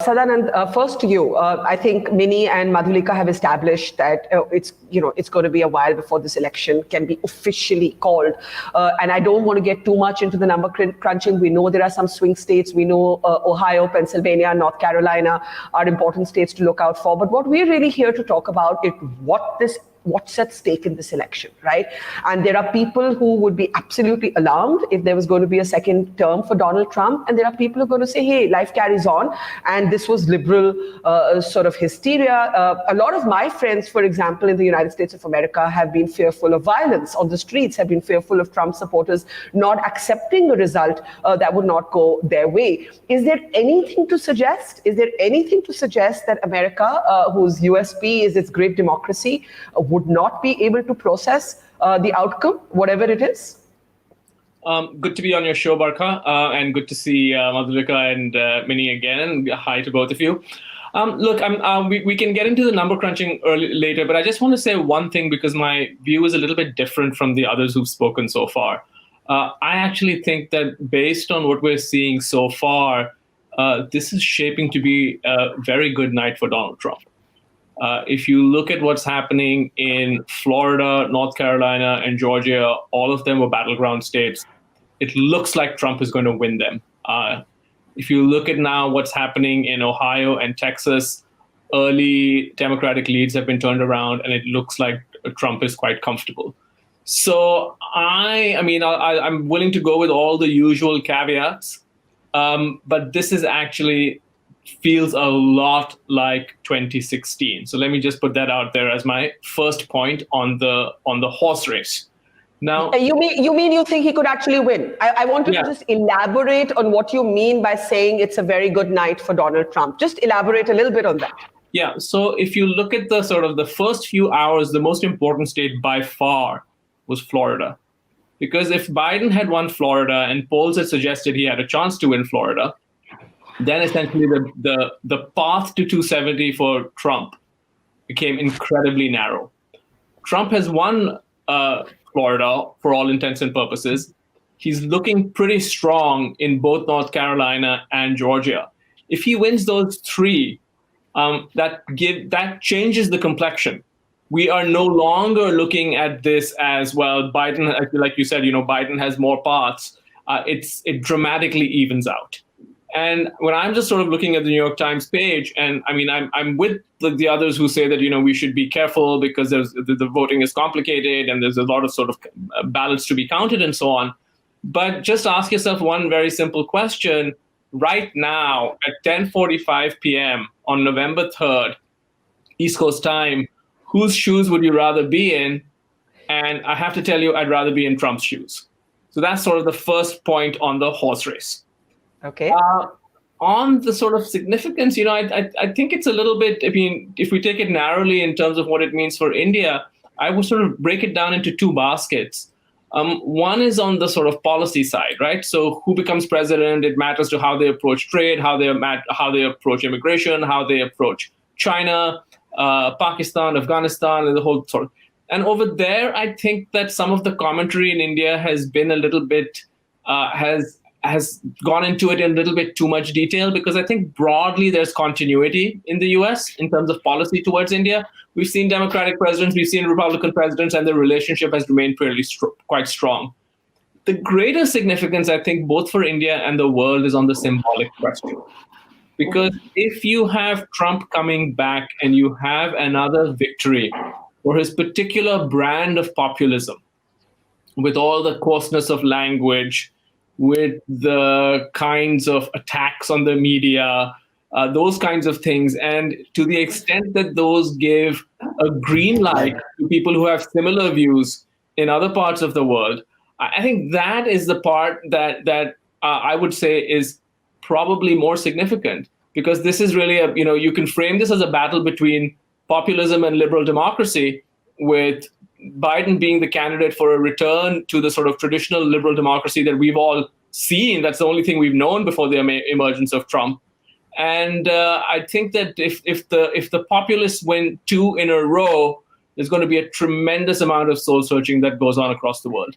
Sadanand, first to you. I think Mini and Madhulika have established that it's going to be a while before this election can be officially called. And I don't want to get too much into the number crunching. We know there are some swing states. We know Ohio, Pennsylvania, North Carolina are important states to look out for. But what we're really here to talk about is what's at stake in this election, right? And there are people who would be absolutely alarmed if there was going to be a second term for Donald Trump. And there are people who are going to say, hey, life carries on. And this was liberal sort of hysteria. A lot of my friends, for example, in the United States of America have been fearful of violence on the streets, have been fearful of Trump supporters not accepting a result that would not go their way. Is there anything to suggest? That America, whose USP is its great democracy, would not be able to process the outcome, whatever it is? Good to be on your show, Barkha, and good to see Madhulika and Mini again. Hi to both of you. Look, we can get into the number crunching later, but I just want to say one thing because my view is a little bit different from the others who've spoken so far. I actually think that based on what we're seeing so far, this is shaping to be a very good night for Donald Trump. If you look at what's happening in Florida, North Carolina, and Georgia, all of them were battleground states. It looks like Trump is going to win them. If you look at now what's happening in Ohio and Texas, early Democratic leads have been turned around, and it looks like Trump is quite comfortable. So I'm willing to go with all the usual caveats, but this is actually feels a lot like 2016. So let me just put that out there as my first point on the horse race. Now, you think he could actually win? I want you to just elaborate on what you mean by saying it's a very good night for Donald Trump. Just elaborate a little bit on that. Yeah. So if you look at the sort of the first few hours, the most important state by far was Florida, because if Biden had won Florida and polls had suggested he had a chance to win Florida, then essentially the path to 270 for Trump became incredibly narrow. Trump has won Florida for all intents and purposes. He's looking pretty strong in both North Carolina and Georgia. If he wins those three, that changes the complexion. We are no longer looking at this as, well, Biden, like you said, Biden has more paths. It dramatically evens out. And when I'm just sort of looking at the New York Times page, and I'm with the others who say that, we should be careful because the voting is complicated and there's a lot of sort of ballots to be counted and so on. But just ask yourself one very simple question. Right now at 10:45 p.m. on November 3rd, East Coast time, whose shoes would you rather be in? And I have to tell you, I'd rather be in Trump's shoes. So that's sort of the first point on the horse race. Okay. On the sort of significance, I think it's a little bit, if we take it narrowly in terms of what it means for India, I would sort of break it down into two baskets. One is on the sort of policy side, right? So who becomes president, it matters to how they approach trade, how they approach immigration, how they approach China, Pakistan, Afghanistan, and the whole sort of. And over there, I think that some of the commentary in India has been a little bit, has gone into it in a little bit too much detail, because I think broadly there's continuity in the US in terms of policy towards India. We've seen Democratic presidents, we've seen Republican presidents, and the relationship has remained quite strong. The greater significance, I think, both for India and the world is on the symbolic question. Because if you have Trump coming back and you have another victory for his particular brand of populism, with all the coarseness of language, with the kinds of attacks on the media, those kinds of things. And to the extent that those give a green light to people who have similar views in other parts of the world, I think that is the part that I would say is probably more significant, because this is really you can frame this as a battle between populism and liberal democracy, with Biden being the candidate for a return to the sort of traditional liberal democracy that we've all seen. That's the only thing we've known before the emergence of Trump. And I think that if the populists win two in a row, there's going to be a tremendous amount of soul searching that goes on across the world.